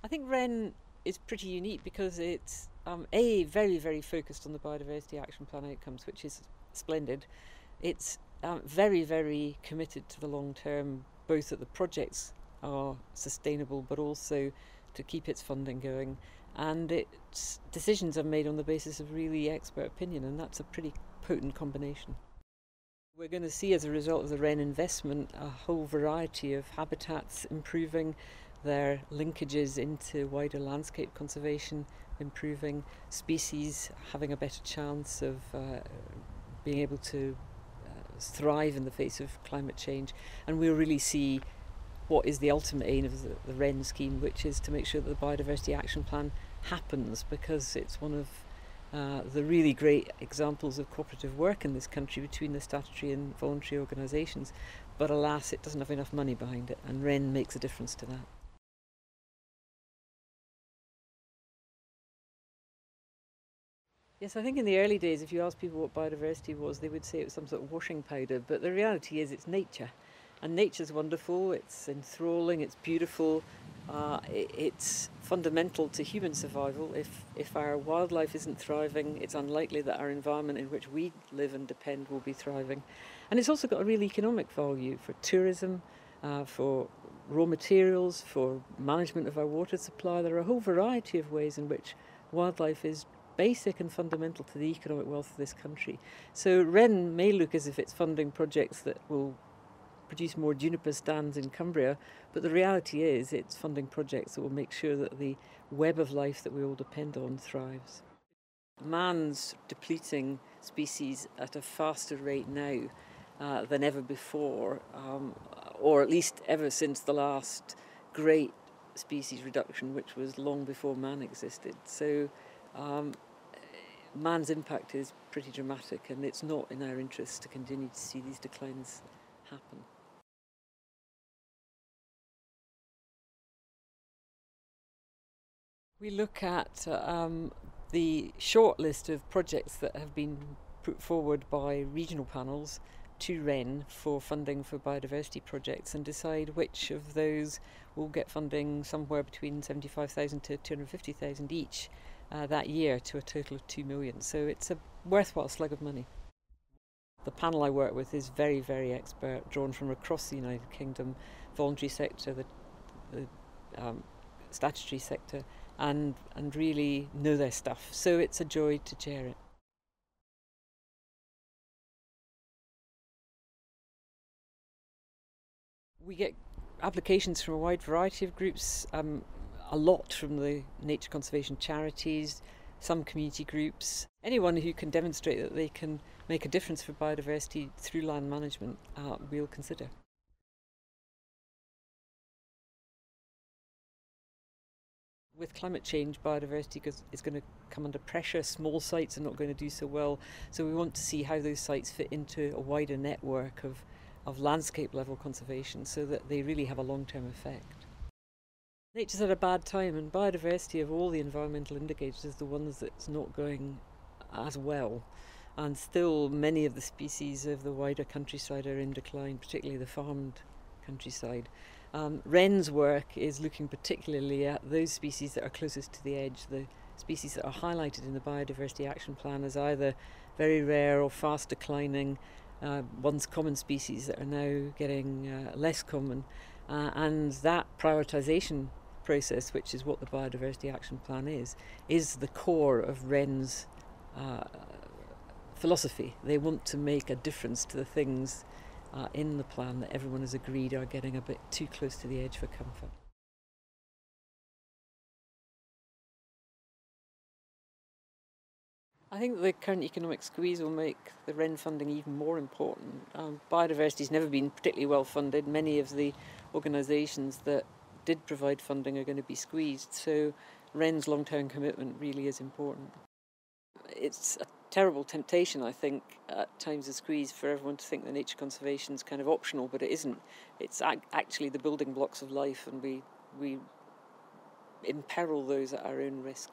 I think WREN is pretty unique because it's very, very focused on the Biodiversity Action Plan outcomes, which is splendid. It's very, very committed to the long term, both that the projects are sustainable but also to keep its funding going. And its decisions are made on the basis of really expert opinion, and that's a pretty potent combination. We're going to see, as a result of the WREN investment, a whole variety of habitats improving, their linkages into wider landscape conservation improving, species having a better chance of being able to thrive in the face of climate change. And we'll really see what is the ultimate aim of the WREN scheme, which is to make sure that the Biodiversity Action Plan happens, because it's one of the really great examples of cooperative work in this country between the statutory and voluntary organisations. But alas, it doesn't have enough money behind it, and WREN makes a difference to that. Yes, I think in the early days, if you asked people what biodiversity was, they would say it was some sort of washing powder. But the reality is it's nature. And nature's wonderful, it's enthralling, it's beautiful, it's fundamental to human survival. If our wildlife isn't thriving, it's unlikely that our environment in which we live and depend will be thriving. And it's also got a real economic value for tourism, for raw materials, for management of our water supply. There are a whole variety of ways in which wildlife is basic and fundamental to the economic wealth of this country. So WREN may look as if it's funding projects that will produce more juniper stands in Cumbria, but the reality is it's funding projects that will make sure that the web of life that we all depend on thrives. Man's depleting species at a faster rate now than ever before, or at least ever since the last great species reduction, which was long before man existed. So man's impact is pretty dramatic, and it's not in our interest to continue to see these declines happen. We look at the short list of projects that have been put forward by regional panels to WREN for funding for biodiversity projects, and decide which of those will get funding somewhere between 75,000 to 250,000 each that year, to a total of 2 million. So it's a worthwhile slug of money. The panel I work with is very, very expert, drawn from across the United Kingdom, voluntary sector, the statutory sector, and really know their stuff. So it's a joy to chair it. We get applications from a wide variety of groups, a lot from the nature conservation charities, some community groups. Anyone who can demonstrate that they can make a difference for biodiversity through land management, we'll consider. With climate change, biodiversity is going to come under pressure. Small sites are not going to do so well. So we want to see how those sites fit into a wider network of landscape level conservation, so that they really have a long-term effect. Nature's at a bad time, and biodiversity of all the environmental indicators is the ones that's not going as well. And still many of the species of the wider countryside are in decline, particularly the farmed countryside. WREN's work is looking particularly at those species that are closest to the edge, the species that are highlighted in the Biodiversity Action Plan as either very rare or fast declining, once common species that are now getting less common. And that prioritisation process, which is what the Biodiversity Action Plan is the core of WREN's philosophy. They want to make a difference to the things in the plan that everyone has agreed are getting a bit too close to the edge for comfort. I think the current economic squeeze will make the WREN funding even more important. Biodiversity has never been particularly well funded. Many of the organisations that did provide funding are going to be squeezed, so WREN's long-term commitment really is important. It's a terrible temptation, I think, at times of squeeze, for everyone to think that nature conservation is kind of optional, but it isn't. It's actually the building blocks of life, and we imperil those at our own risk.